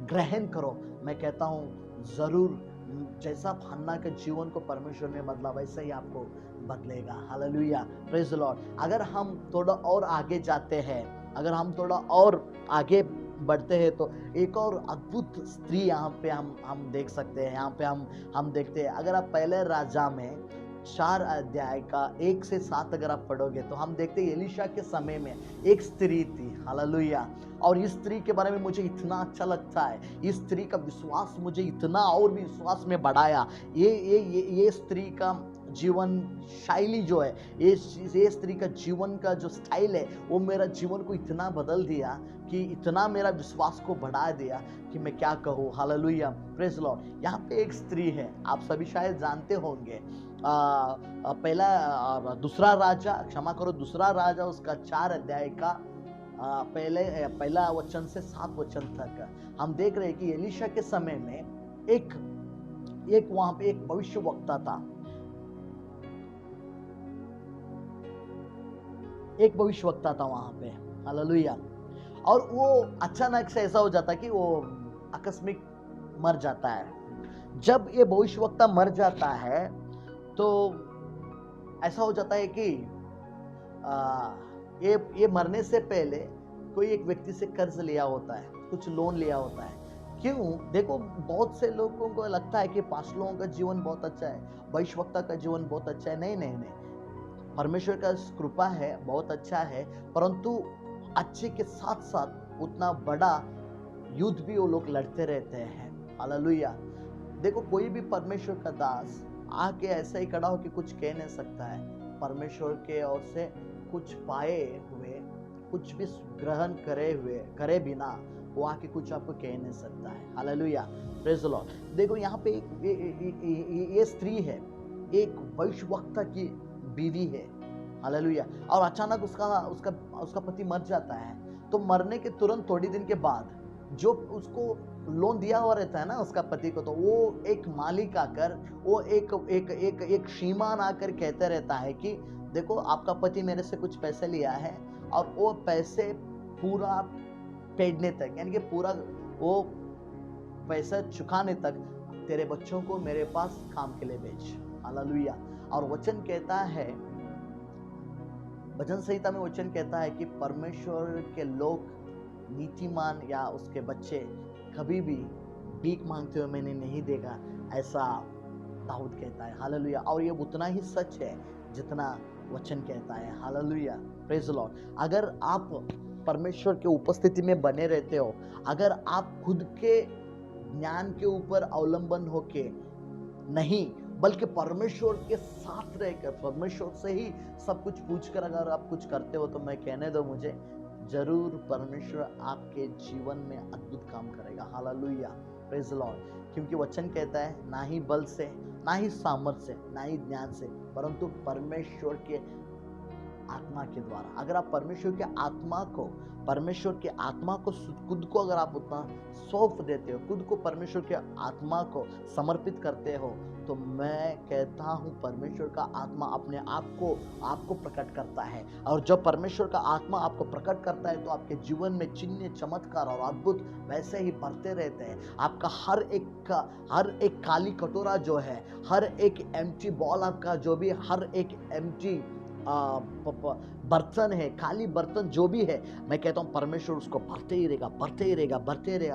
ग्रहण करो। मैं कहता हूँ जरूर जैसा हन्ना के जीवन को परमेश्वर ने बदला वैसे ही आपको बदलेगा। Hallelujah, praise the Lord. अगर हम थोड़ा और आगे जाते हैं, अगर हम थोड़ा और आगे बढ़ते हैं तो एक और अद्भुत स्त्री यहाँ पे हम देख सकते हैं। यहाँ पे हम देखते हैं, अगर आप पहले राजा में 4 अध्याय का 1 से 7 अगर आप पढ़ोगे तो हम देखते हैं एलीशा के समय में एक स्त्री थी। हालेलुया। और इस स्त्री के बारे में मुझे इतना अच्छा लगता है, इस स्त्री का विश्वास मुझे इतना और भी विश्वास में बढ़ाया। ये स्त्री का जीवन शैली जो है, ये स्त्री का जीवन का जो स्टाइल है वो मेरा जीवन को इतना बदल दिया कि इतना मेरा विश्वास को बढ़ा दिया कि मैं क्या कहूँ। Hallelujah, praise Lord. यहाँ पे एक स्त्री है, आप सभी शायद जानते होंगे। दूसरा राजा उसका 4 अध्याय का पहला वचन से 7 वचन तक हम देख रहे हैं कि एलीशा के समय में एक वहां पे एक भविष्यवक्ता था। एक भविष्यवक्ता था वहां पे। हालेलुया। और वो अचानक से ऐसा हो जाता है कि वो आकस्मिक मर जाता है। जब ये भविष्यवक्ता मर जाता है तो ऐसा हो जाता है कि ये मरने से पहले कोई एक व्यक्ति से कर्ज लिया होता है, कुछ लोन लिया होता है। क्यों? देखो, बहुत से लोगों को लगता है कि पास्ट लोगों का जीवन बहुत अच्छा है, भविष्यवक्ता का जीवन बहुत अच्छा है। नहीं, परमेश्वर का कृपा है, बहुत अच्छा है, परंतु अच्छे के साथ साथ उतना बड़ा युद्ध भी वो लोग लड़ते रहते हैं। हालेलुया। देखो, कोई भी परमेश्वर का दास आके ऐसा ही खड़ा हो कि कुछ कह नहीं सकता है। परमेश्वर के ओर से कुछ पाए हुए, कुछ भी ग्रहण करे बिना वो आके कुछ आपको कह नहीं सकता है। Hallelujah, praise the Lord. देखो, यहाँ पे ये स्त्री है, एक भविष्यवक्ता की बीवी है। हालेलुया। और अचानक उसका पति मर जाता है। तो मरने के तुरंत थोड़ी दिन के बाद जो उसको लोन दिया हुआ रहता है ना उसका पति को, तो वो एक मालिक आकर, वो एक श्रीमान आकर कहते रहता है कि देखो, आपका पति मेरे से कुछ पैसे लिया है और वो पैसे पूरा पेडने तक, यानी कि पूरा वो पैसा चुकाने तक तेरे बच्चों को मेरे पास काम के लिए भेज। हालेलुया। और वचन कहता है, भजन संहिता में वचन कहता है कि परमेश्वर के लोग, नीतिमान या उसके बच्चे कभी भी भीख मांगते हुए मैंने नहीं देखा, ऐसा दाऊद कहता है। हालेलुया। और ये उतना ही सच है जितना वचन कहता है। Hallelujah, praise the Lord. अगर आप परमेश्वर के उपस्थिति में बने रहते हो, अगर आप खुद के ज्ञान के ऊपर अवलंबन होके नहीं, बल्कि परमेश्वर के साथ रहकर, परमेश्वर से ही सब कुछ पूछकर अगर आप कुछ करते हो, तो मैं कहने दो मुझे, जरूर परमेश्वर आपके जीवन में अद्भुत काम करेगा। Hallelujah, praise the Lord. क्योंकि वचन कहता है, ना ही बल से, ना ही सामर्थ से, ना ही ज्ञान से, परंतु परमेश्वर के आत्मा के द्वारा। अगर आप परमेश्वर के आत्मा को खुद को अगर आप उतना सौंप देते हो, खुद को परमेश्वर के आत्मा को समर्पित करते हो, तो मैं कहता हूं परमेश्वर का आत्मा अपने आपको प्रकट करता है। और जब परमेश्वर का आत्मा आपको प्रकट करता है तो आपके जीवन में चिन्ह, चमत्कार और अद्भुत वैसे ही बढ़ते रहते हैं। आपका हर एक काली कटोरा जो है, हर एक एम्प्टी बॉल, आपका जो भी हर एक एम्प्टी बर्तन है, खाली बर्तन जो भी है, मैं कहता हूं परमेश्वर उसको भरते ही रहेगा।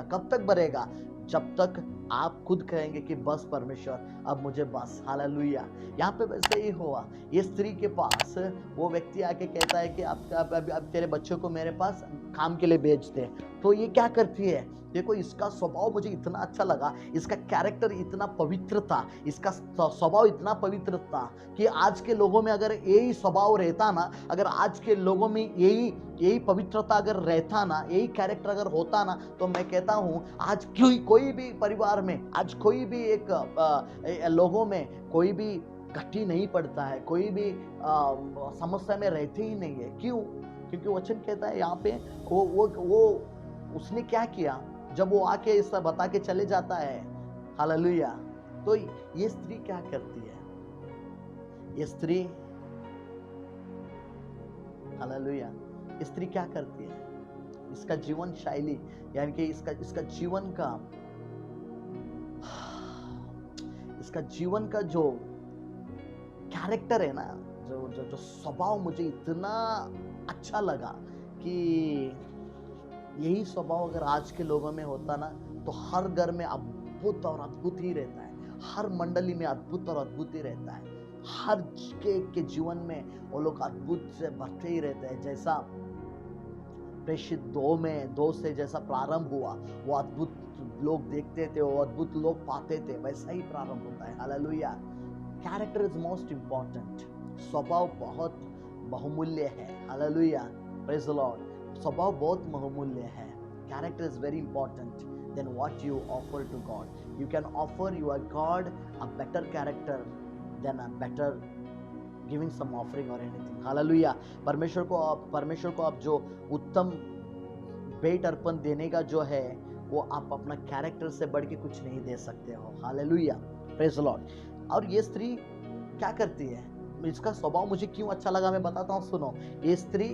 कब तक भरेगा? जब तक आप खुद कहेंगे कि बस परमेश्वर, अब मुझे बस। हालेलुया। यहाँ पे वैसे ही हुआ। ये स्त्री के पास वो व्यक्ति आके कहता है कि अब तेरे बच्चों को मेरे पास काम के लिए भेज दे। तो ये क्या करती है? देखो, इसका स्वभाव मुझे इतना अच्छा लगा, इसका कैरेक्टर इतना पवित्र था, इसका स्वभाव इतना पवित्र था कि आज के लोगों में अगर यही स्वभाव रहता ना, अगर आज के लोगों में यही पवित्रता अगर रहता ना, यही कैरेक्टर अगर होता ना, तो मैं कहता हूं आज कोई भी परिवार में, आज कोई भी एक लोगों में कोई भी घटी नहीं पड़ता है, कोई भी समस्या में रहते ही नहीं है। क्यों? क्योंकि वचन कहता है यहाँ पे वो उसने क्या किया, जब वो आके ऐसा बता के चले जाता है, हालेलुया। तो ये स्त्री क्या करती है? ये स्त्री, हालेलुया, स्त्री क्या करती है? इसका जीवन शैली, यानी कि इसका जीवन का जो कैरेक्टर है ना, जो जो जो स्वभाव मुझे इतना अच्छा लगा कि यही स्वभाव अगर आज के लोगों में होता ना, तो हर घर में अद्भुत और अद्भुत ही रहता है, हर मंडली में अद्भुत और अद्भुत ही रहता है, हर के जीवन में वो लोग अद्भुत से भरते ही रहते हैं। जैसा प्रेषित 2 से जैसा प्रारंभ हुआ, वो अद्भुत लोग देखते थे, वो अद्भुत लोग पाते थे, वैसा ही प्रारंभ होता है। Hallelujah. Character is most important. स्वभाव बहुत बहुमूल्य है। Hallelujah, praise the Lord. स्वभाव बहुत बहुमूल्य है। Character is very important then what you offer to God. You can offer your God a better character then a better giving some offering or anything. Hallelujah. परमेश्वर को आप जो उत्तम भेंट अर्पण देने का जो है, वो आप अपना कैरेक्टर से बढ़ के कुछ नहीं दे सकते हो। Hallelujah, praise the Lord. और ये स्त्री क्या करती है, इसका स्वभाव मुझे क्यों अच्छा लगा, मैं बताता हूँ, सुनो। ये स्त्री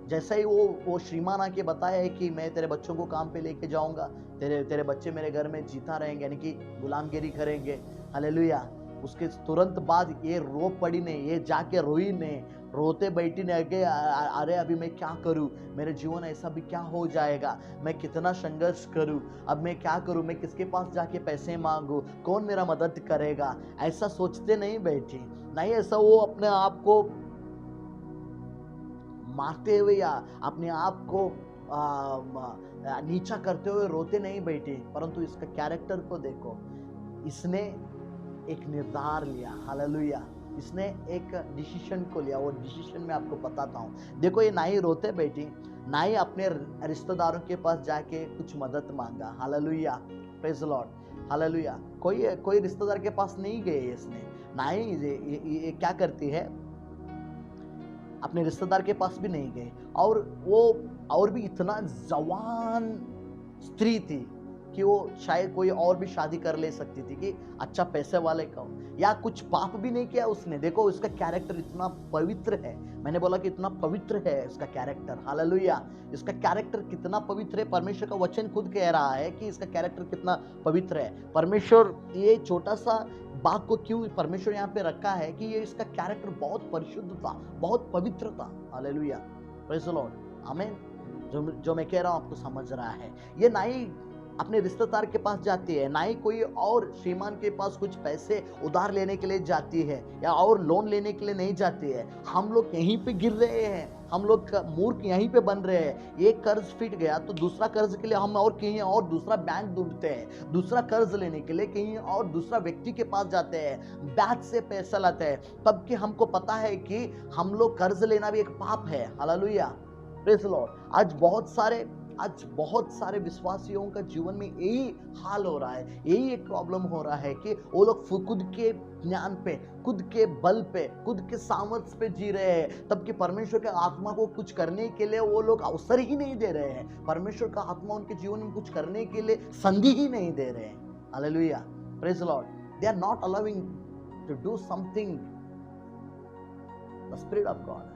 जैसे ही वो श्रीमान आके बताया है कि मैं तेरे बच्चों को काम पे लेके जाऊंगा, तेरे बच्चे मेरे घर में जीता रहेंगे, यानी कि गुलामगिरी करेंगे। हालेलुया। उसके तुरंत बाद ये रो पड़ी ने, ये जाके रोई ने, रोते बैठी ने, अगे अरे अभी मैं क्या करूं, मेरे जीवन ऐसा भी क्या हो जाएगा, मैं कितना संघर्ष करूं, अब मैं क्या करूं, मैं किसके पास जाके पैसे मांगू, कौन मेरा मदद करेगा, ऐसा सोचते नहीं बैठी। नहीं, ऐसा वो अपने आप को मारते हुए या अपने आप को नीचा करते हुए रोते नहीं बैठे, परंतु इसका कैरेक्टर को देखो। इसने एक निर्धार लिया। हालेलुया। इसने एक डिसीजन को लिया। वो डिसीजन मैं आपको बताता हूँ। देखो, ये ना ही रोते बैठी, ना ही अपने रिश्तेदारों के पास जाके कुछ मदद मांगा। Hallelujah, praise the Lord. Hallelujah. कोई रिश्तेदार के पास नहीं गए इसने, ना ही ये क्या करती है, अपने रिश्तेदार के पास भी नहीं गए। और वो और भी इतना जवान स्त्री थी कि वो शायद कोई और भी शादी कर ले सकती थी कि अच्छा पैसे वाले का, या कुछ पाप भी नहीं किया उसने। देखो, इसका कैरेक्टर इतना पवित्र है। मैंने बोला कि इतना पवित्र है इसका कैरेक्टर। हालेलुया। इसका कैरेक्टर कितना पवित्र है, परमेश्वर का वचन खुद कह रहा है कि इसका कैरेक्टर कितना पवित्र है। परमेश्वर ये छोटा सा बात को क्यों परमेश्वर यहाँ पे रखा है कि ये इसका कैरेक्टर बहुत परिशुद्ध था, बहुत पवित्र था। हालेलुया, प्रेज द लॉर्ड, आमीन। जो मैं कह रहा हूं आपको समझ रहा है। ये ना ही अपने रिश्तेदार के पास जाती है, ना ही कोई और श्रीमान के पास कुछ पैसे उधार लेने के लिए जाती है, या और लोन लेने के लिए नहीं जाती है। हम लोग यहीं पे गिर रहे हैं, हम लोग मूर्ख यहीं पे बन रहे हैं। एक कर्ज फिट गया तो दूसरा कर्ज के लिए हम और कहीं और दूसरा बैंक ढूंढते हैं, दूसरा कर्ज लेने के लिए कहीं और दूसरा व्यक्ति के पास जाते हैं, बैंक से पैसा लाते हैं, तब कि हमको पता है कि हम लोग कर्ज लेना भी एक पाप है। Hallelujah, praise the Lord. आज बहुत सारे विश्वासियों का जीवन में यही हाल हो रहा है, यही एक प्रॉब्लम हो रहा है कि वो लोग खुद के ज्ञान पे, खुद के बल पे, खुद के सामर्थ्य पे जी रहे हैं, तब कि परमेश्वर के आत्मा को कुछ करने के लिए वो लोग अवसर ही नहीं दे रहे हैं। परमेश्वर का आत्मा उनके जीवन में कुछ करने के लिए संधि ही नहीं दे रहे हैं। Hallelujah, praise the Lord. They are not allowing to do something the spirit of God.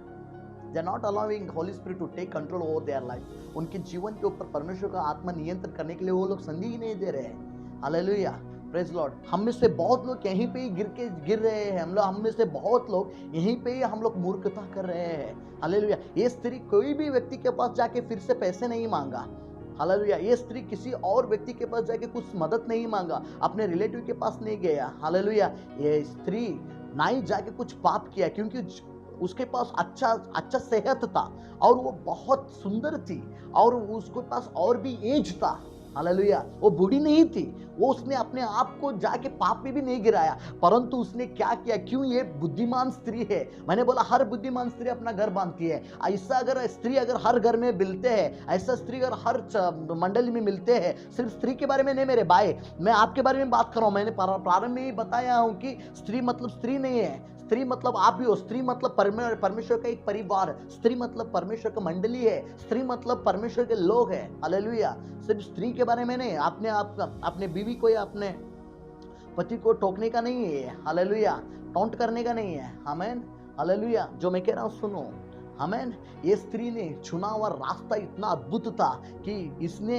They are not allowing Holy Spirit to take control over their life. उनके जीवन के ऊपर परमेश्वर का आत्मा नियंत्रण करने के लिए वो लोग संधि ही नहीं दे रहे हैं। Hallelujah, praise Lord. हम में से बहुत लोग यहीं पे ही गिर रहे हैं। हम में से बहुत लोग यहीं पे ही हम लोग मूर्खता कर रहे हैं। हालेलुया। ये स्त्री कोई भी व्यक्ति के पास जाके फिर से पैसे नहीं मांगा। हालेलुया। ये स्त्री किसी और व्यक्ति के पास जाके कुछ मदद नहीं मांगा, अपने रिलेटिव के पास नहीं गया। हालेलुया। ये स्त्री ना ही जाके कुछ पाप किया, क्योंकि उसके पास अच्छा सेहत था और वो बहुत सुंदर थी और उसके पास और भी एज था। हालेलुया। वो बूढ़ी नहीं थी, वो उसने अपने आप को जाके पाप में भी नहीं गिराया, परंतु उसने क्या किया, क्यों ये बुद्धिमान स्त्री है। मैंने बोला हर बुद्धिमान स्त्री अपना घर बांधती है। ऐसा अगर स्त्री अगर हर घर में मिलते हैं, ऐसा स्त्री अगर हर मंडली में मिलते हैं, सिर्फ स्त्री के बारे में नहीं मेरे भाई, मैं आपके बारे में बात कर रहा हूं। मैंने प्रारंभ में ही बताया हूं कि स्त्री मतलब स्त्री नहीं है, स्त्री मतलब आप भी हो, स्त्री मतलब परमेश्वर का एक परिवार, स्त्री मतलब परमेश्वर का मंडली है, स्त्री मतलब परमेश्वर के लोग हैं। हालेलुया। सिर्फ स्त्री के बारे में नहीं, अपने बीवी को या अपने पति को टोकने का नहीं है, हालेलुया, टॉन्ट करने का नहीं है। आमेन, हालेलुया। जो मैं कह रहा हूं सुनो, आमेन। ये स्त्री ने चुना हुआ रास्ता इतना अद्भुत था कि इसने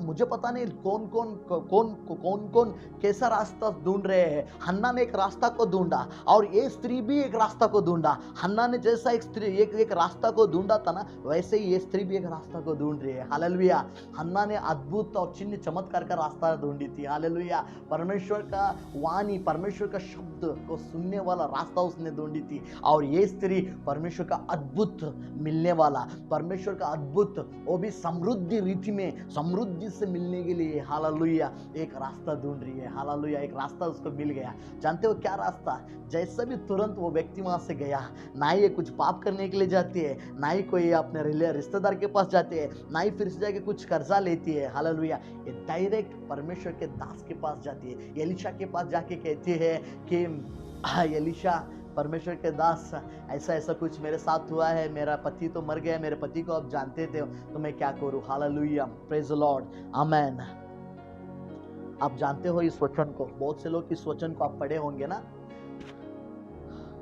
मुझे पता नहीं कौन कौन कैसा रास्ता ढूंढ रहे हैं। हन्ना ने एक रास्ता को ढूंढा और ये स्त्री भी एक रास्ता को ढूंढा। हन्ना ने जैसा एक रास्ता को ढूंढा था ना, वैसे ही ये स्त्री भी एक रास्ता को ढूंढ रही है। हालेलुया। हन्ना ने अद्भुत और चिन्ह चमत्कार का रास्ता ढूंढी थी। हालेलुया। परमेश्वर का वाणी, परमेश्वर का शब्द को सुनने वाला रास्ता उसने ढूंढी थी, और ये स्त्री परमेश्वर का अद्भुत मिलने वाला, परमेश्वर का अद्भुत, वो भी समृद्धि रीति में समृद्धि से मिलने के लिए, हालेलुया, एक रास्ता ढूंढ रही है। हालेलुया। एक रास्ता उसको मिल गया। जानते हो क्या रास्ता? जैसे भी तुरंत वो व्यक्ति वहां से गया, ना ही कुछ पाप करने के लिए जाती है, ना ही कोई अपने रिश्तेदार के पास जाती है, ना ही फिर से जाके कुछ कर्जा लेती है। हालेलुया। ये डायरेक्ट परमेश्वर के दास के पास जाती है, एलीशा के पास जाके कहती है कि एलीशा, परमेश्वर के दास, ऐसा ऐसा कुछ मेरे साथ हुआ है, मेरा पति तो मर गया, मेरे पति को आप जानते थे, तो मैं क्या करूं। हालेलुया, प्रेज द लॉर्ड, आमेन। आप जानते हो इस वचन को, बहुत से लोग इस वचन को आप पढ़े होंगे ना।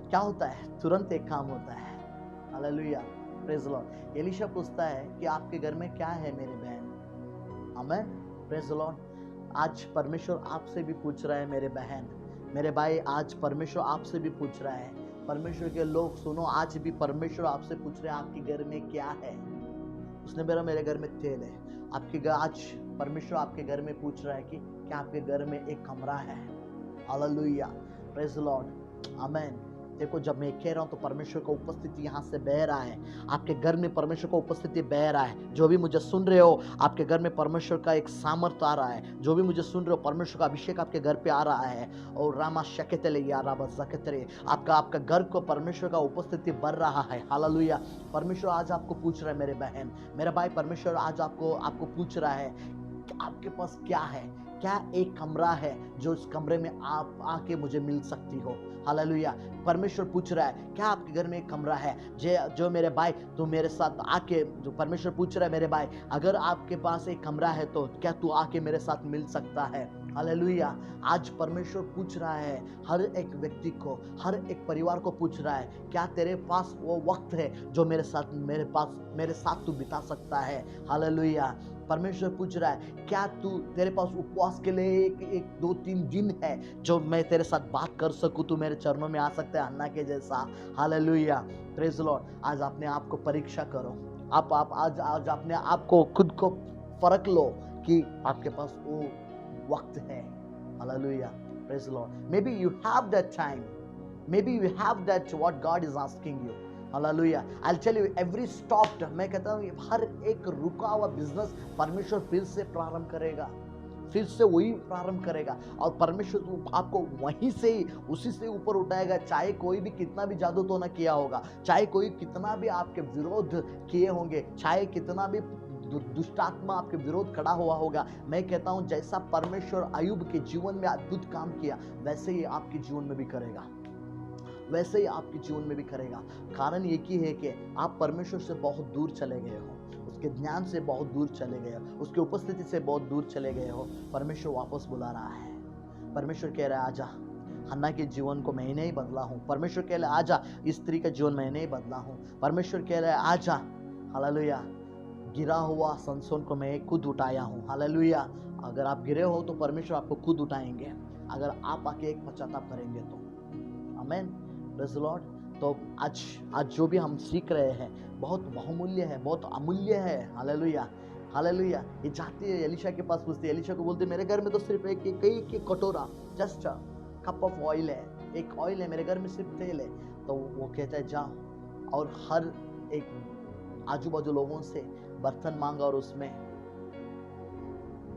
क्या होता है? तुरंत एक काम होता है। Hallelujah, praise the Lord. Elisha पूछता है कि आपके घर में क्या है मेरी बहन? आमेन, प्रेज द लॉर्ड। आज परमेश्वर आपसे भी पूछ रहा है मेरे बहन, मेरे भाई, आज परमेश्वर आपसे भी पूछ रहा है। परमेश्वर के लोग सुनो, आज भी परमेश्वर आपसे पूछ रहे हैं आपके घर में क्या है। उसने मेरे घर में तेल है। आज परमेश्वर आपके घर में पूछ रहा है कि क्या आपके घर में एक कमरा है। हालेलुया, प्रेज द लॉर्ड, आमेन। देखो, जब मैं कह रहा हूं तो परमेश्वर का उपस्थिति यहां से बह रहा है, आपके घर में परमेश्वर का उपस्थिति बह रहा है। जो भी मुझे सुन रहे हो, आपके घर में परमेश्वर का एक सामर्थ्य आ रहा है। जो भी मुझे सुन रहे हो, परमेश्वर का अभिषेक आपके घर पे आ रहा है। और रामा शकेतले या राबा ज़कतरे, आपका घर को परमेश्वर का उपस्थिति बढ़ रहा है। हालेलुया। परमेश्वर आज आपको पूछ रहा है मेरे बहन, मेरा भाई, परमेश्वर आज आपको पूछ रहा है कि आपके पास क्या है। क्या एक कमरा है जो इस कमरे में आप आके मुझे मिल सकती हो। हालेलुया। परमेश्वर पूछ रहा है क्या आपके घर में एक कमरा है जो मेरे भाई तू मेरे साथ आके, जो परमेश्वर पूछ रहा है मेरे भाई, अगर आपके पास एक कमरा है तो क्या तू आके मेरे साथ मिल सकता है। हालेलुया। आज परमेश्वर पूछ रहा है हर एक व्यक्ति को, हर एक परिवार को पूछ रहा है, क्या तेरे पास वो वक्त है जो मेरे साथ तू बिता सकता है। हालेलुया। परमेश्वर पूछ रहा है क्या तेरे पास उपवास के लिए एक 2-3 दिन है जो मैं तेरे साथ बात कर सकूं, तू मेरे चरणों में आ सकता है हन्ना के जैसा। Hallelujah, praise the Lord. आज अपने आप को परीक्षा करो, आप आज अपने आप को खुद को परख लो कि आपके पास वो वक्त है। Hallelujah, praise the Lord. May be you have that time, may be you have that what God is asking you. Hallelujah. I tell you every stopped, मैं कहता हूँ हर एक रुका हुआ बिजनेस परमेश्वर फिर से प्रारंभ करेगा, फिर से वही प्रारंभ करेगा, और परमेश्वर आपको वहीं से ही उसी से ऊपर उठाएगा। चाहे कोई भी कितना भी जादू तो ना किया होगा, चाहे कोई कितना भी आपके विरोध किए होंगे, चाहे कितना भी दुष्टात्मा आपके विरोध खड़ा हुआ होगा, मैं कहता हूं जैसा परमेश्वर अय्यूब के जीवन में अद्भुत काम किया, वैसे ही आपके जीवन में भी करेगा, वैसे ही आपके जीवन में भी करेगा। कारण एक ही है कि आप परमेश्वर से बहुत दूर चले गए हो, उसके ज्ञान से बहुत दूर चले गए हो, उसके उपस्थिति से बहुत दूर चले गए हो। परमेश्वर वापस बुला रहा है। परमेश्वर कह रहा है आजा, हन्ना के जीवन को मैंने ही बदला हूं। परमेश्वर कह रहा है आजा, स्त्री का जीवन मैंने ही बदला हूं। परमेश्वर कह रहा है आजा। हालेलुया। गिरा हुआ संसोन को मैं खुद उठाया हूं। हालेलुया। अगर आप गिरे हो तो परमेश्वर आपको खुद उठाएंगे, अगर आप आके एक पश्चाताप करेंगे तो। आमीन, प्रेज़ द लॉर्ड। तो आज जो भी हम सीख रहे हैं बहुत बहुमूल्य है, बहुत अमूल्य है। Hallelujah, hallelujah. ये जाती है एलीशा के पास, पूछती है, एलीशा को बोलते मेरे घर में तो सिर्फ एक कटोरा, जस्ट कप ऑफ ऑयल है, एक ऑयल है, मेरे घर में सिर्फ तेल है। तो वो कहता है जाओ और हर एक आजू बाजू लोगों से बर्तन मांगा और उसमें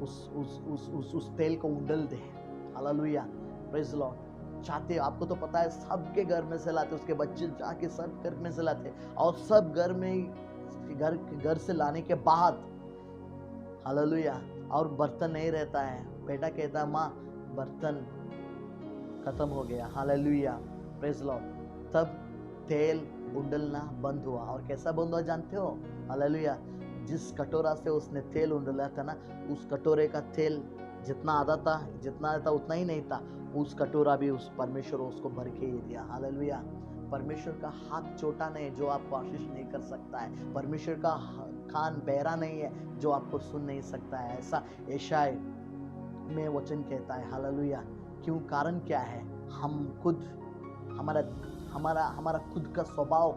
उस तेल को उंडल दे। Hallelujah, praise lord. चाहते, आपको तो पता है सबके घर में से लाते, उसके बच्चे जाके सब घर में से लाते, और सब घर से लाने के बाद हालेलुया, और बर्तन नहीं रहता है। बेटा कहता है माँ बर्तन खत्म हो गया। Hallelujah, praise Lord. तब तेल उंडलना बंद हुआ। और कैसा बंद हुआ जानते हो? हालेलुया, जिस कटोरा से उसने तेल उंडला था ना, उस कटोरे का तेल जितना आधा था, जितना था उतना ही नहीं था, उस कटोरा भी उस परमेश्वर उसको भर के ही दिया। हालेलुया, परमेश्वर का हाथ छोटा नहीं जो आपको आशीष नहीं कर सकता है। परमेश्वर का कान बहरा नहीं है जो आपको सुन नहीं सकता है। ऐसा यशायाह में वचन कहता है। हालेलुया, क्यों? कारण क्या है? हम खुद, हमारा खुद का स्वभाव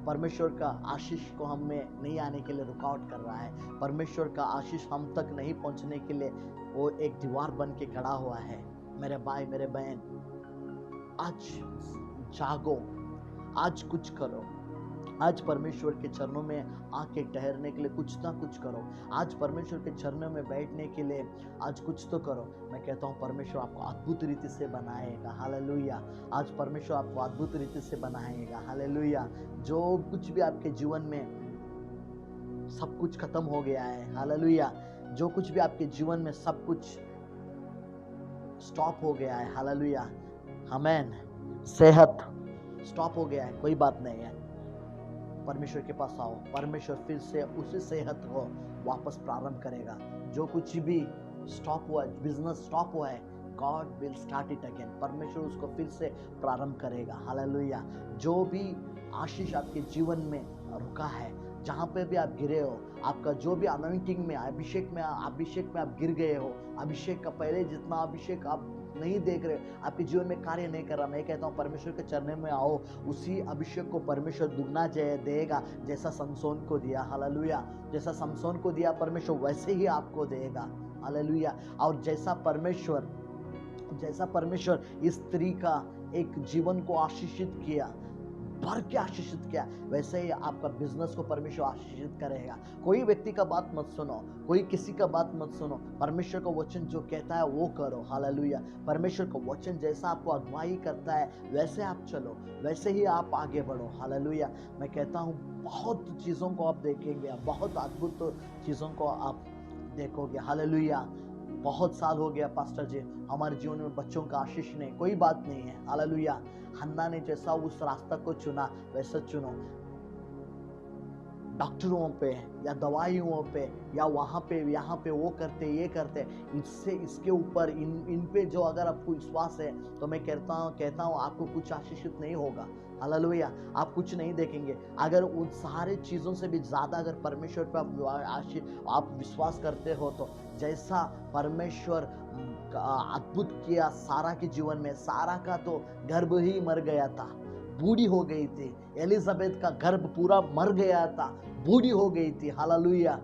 परमेश्वर का आशीष को हमें नहीं आने के लिए रुकावट कर रहा है। परमेश्वर का आशीष हम तक नहीं पहुंचने के लिए वो एक दीवार बन के खड़ा हुआ है। मेरे भाई, मेरे बहन, आज जागो, आज कुछ करो। आज परमेश्वर के चरणों में आके ठहरने के लिए कुछ ना कुछ करो। आज परमेश्वर के चरणों में बैठने के लिए आज कुछ तो करो। मैं कहता हूँ परमेश्वर आपको अद्भुत रीति से बनाएगा। हालेलुया, आज परमेश्वर आपको अद्भुत रीति से बनाएगा। हालेलुया, जो कुछ भी आपके जीवन में सब कुछ खत्म हो गया है, हालेलुया, जो कुछ भी आपके जीवन में सब कुछ स्टॉप हो गया है, हालेलुया, आमेन, सेहत स्टॉप हो गया है, कोई बात नहीं है, परमेश्वर के पास आओ। परमेश्वर फिर से उसी सेहत को वापस प्रारंभ करेगा। जो कुछ भी स्टॉप हुआ है, बिजनेस स्टॉप हुआ है, God will start it again. परमेश्वर उसको फिर से प्रारंभ करेगा। हालेलुया, जो भी आशीष आपके जीवन में रुका है, जहाँ पे भी आप गिरे हो, आपका जो भी अनॉइंटिंग में, अभिषेक में आप गिर गए हो, अभिषेक का पहले जितना अभिषेक आप नहीं देख रहे, आपके जीवन में कार्य नहीं कर रहा, मैं कहता हूँ परमेश्वर के चरणों में आओ। उसी अभिषेक को परमेश्वर दुगना देगा, जैसा समसोन को दिया। हालेलुया, जैसा समसोन को दिया परमेश्वर, वैसे ही आपको देगा। हालेलुया, और जैसा परमेश्वर इस स्त्री का एक जीवन को आशीषित किया, भर के आशीषित किया, वैसे ही आपका बिजनेस को परमेश्वर आशीषित करेगा। कोई व्यक्ति का बात मत सुनो, कोई किसी का बात मत सुनो, परमेश्वर का वचन जो कहता है वो करो। हालेलुया, परमेश्वर का वचन जैसा आपको अगुवाई करता है वैसे आप चलो, वैसे ही आप आगे बढ़ो। हालेलुया, मैं कहता हूँ बहुत चीज़ों को आप देखेंगे, बहुत अद्भुत चीज़ों को आप देखोगे। हालेलुया, बहुत साल हो गया पास्टर जी हमारे जीवन में बच्चों का आशीष नहीं, कोई बात नहीं है। हालेलुया, हन्ना ने जैसा उस रास्ता को चुना वैसा चुनो। डॉक्टरों पे या दवाइयों पे या वहाँ पे यहाँ पे वो करते ये करते, इसके ऊपर इन पे जो अगर आपको विश्वास है तो मैं कहता हूँ आपको कुछ आशीषित नहीं होगा। हालेलुया, आप कुछ नहीं देखेंगे। अगर उन सारे चीज़ों से भी ज़्यादा अगर परमेश्वर पे आप विश्वास करते हो तो जैसा परमेश्वर अद्भुत किया सारा के जीवन में, सारा का तो गर्भ ही मर गया था, बूढ़ी हो गई थी। एलिजाबेथ का गर्भ पूरा मर गया था, बूढ़ी हो गई थी। Hallelujah,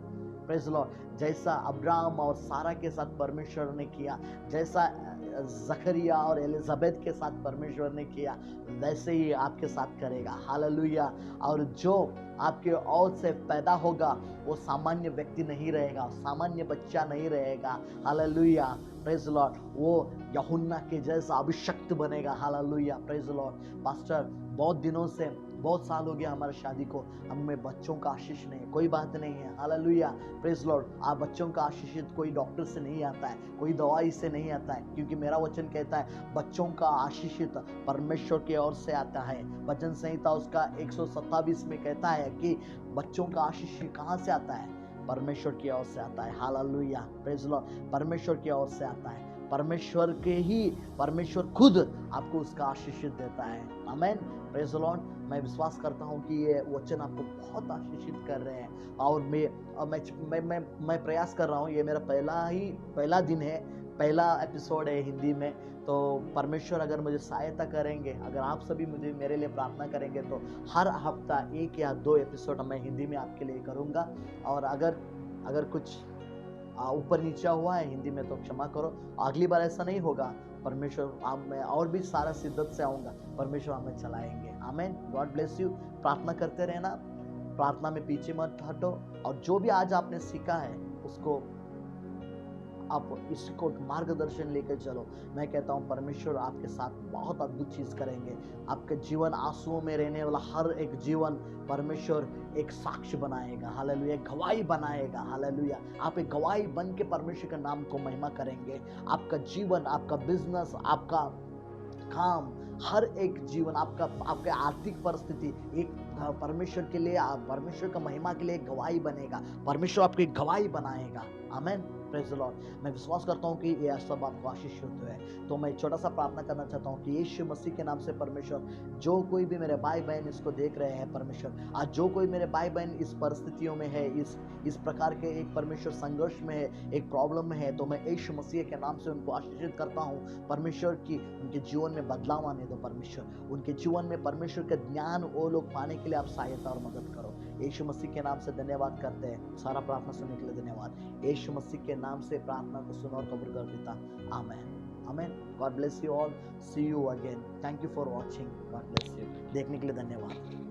praise Lord. जैसा अब्राहम और सारा के साथ परमेश्वर ने किया, जैसा जकरिया और एलिजाबेथ के साथ परमेश्वर ने किया, वैसे ही आपके साथ करेगा। हालेलुया, और जो आपके औरत से पैदा होगा वो सामान्य व्यक्ति नहीं रहेगा, सामान्य बच्चा नहीं रहेगा। हालेलुया, प्रेज लॉर्ड, वो यूहन्ना के जैसा अभिषक्त बनेगा। Hallelujah, praise Lord. पास्टर, बहुत साल हो गया हमारे शादी को, हमें बच्चों का आशीष नहीं, कोई बात नहीं है। Hallelujah, praise Lord. आप बच्चों का आशीषित कोई डॉक्टर से नहीं आता है, कोई दवाई से नहीं आता है, क्योंकि मेरा वचन कहता है बच्चों का आशीषित परमेश्वर की ओर से आता है। वचन संहिता उसका 127 में कहता है कि बच्चों का आशीष कहाँ से आता है? परमेश्वर की ओर से आता है। Hallelujah, praise Lord. परमेश्वर की ओर से आता है, परमेश्वर खुद आपको उसका आशीषित देता है। आमेन, प्रेज लॉर्ड। मैं विश्वास करता हूँ कि ये वचन आपको बहुत आशीषित कर रहे हैं, और मैं प्रयास कर रहा हूँ। ये मेरा पहला दिन है, पहला एपिसोड है हिंदी में, तो परमेश्वर अगर मुझे सहायता करेंगे, अगर आप सभी मेरे लिए प्रार्थना करेंगे तो हर हफ्ता 1 या 2 एपिसोड मैं हिंदी में आपके लिए करूँगा। और अगर कुछ ऊपर नीचा हुआ है हिंदी में तो क्षमा करो, अगली बार ऐसा नहीं होगा। परमेश्वर मैं और भी सारा शिद्दत से आऊँगा, परमेश्वर हमें चलाएंगे। आमेन, गॉड ब्लेस यू। प्रार्थना करते रहना, प्रार्थना में पीछे मत हटो, और जो भी आज आपने सीखा है उसको आप इसको मार्गदर्शन लेकर चलो। मैं कहता हूँ परमेश्वर आपके साथ बहुत अद्भुत चीज करेंगे। आपके जीवन आंसुओं में रहने वाला हर एक जीवन परमेश्वर एक साक्ष्य बनाएगा, हालेलुया, एक गवाही बनाएगा, हालेलुया। आप एक गवाही बन के परमेश्वर के नाम को महिमा करेंगे। आपका जीवन, आपका बिजनेस, आपका काम, हर एक जीवन, आपके आर्थिक परिस्थिति एक परमेश्वर के लिए, परमेश्वर का महिमा के लिए एक गवाही बनेगा। परमेश्वर आपकी गवाही बनाएगा। आमेन, प्रेज द लॉर्ड। मैं विश्वास करता हूँ कि यह सब आपको आशीष होते हैं। तो मैं छोटा सा प्रार्थना करना चाहता हूँ कि यीशु मसीह के नाम से परमेश्वर, जो कोई भी मेरे भाई बहन इसको देख रहे हैं परमेश्वर, आज जो कोई मेरे भाई बहन इस परिस्थितियों में है, इस प्रकार के एक परमेश्वर संघर्ष में है, एक प्रॉब्लम में है, तो मैं यीशु मसीह के नाम से उनको आशीषित करता हूँ परमेश्वर की। उनके जीवन में बदलाव आने दो परमेश्वर, उनके जीवन में परमेश्वर का ज्ञान वो लोग पाने के लिए आप सहायता और मदद करो। यीशु मसीह के नाम से धन्यवाद करते हैं। सारा प्रार्थना सुनने के लिए धन्यवाद। यीशु मसीह के नाम से प्रार्थना को सुनो और कबूल कर पिता, amen, amen. God bless you all, see you again. Thank you for watching, God bless you. देखने के लिए धन्यवाद।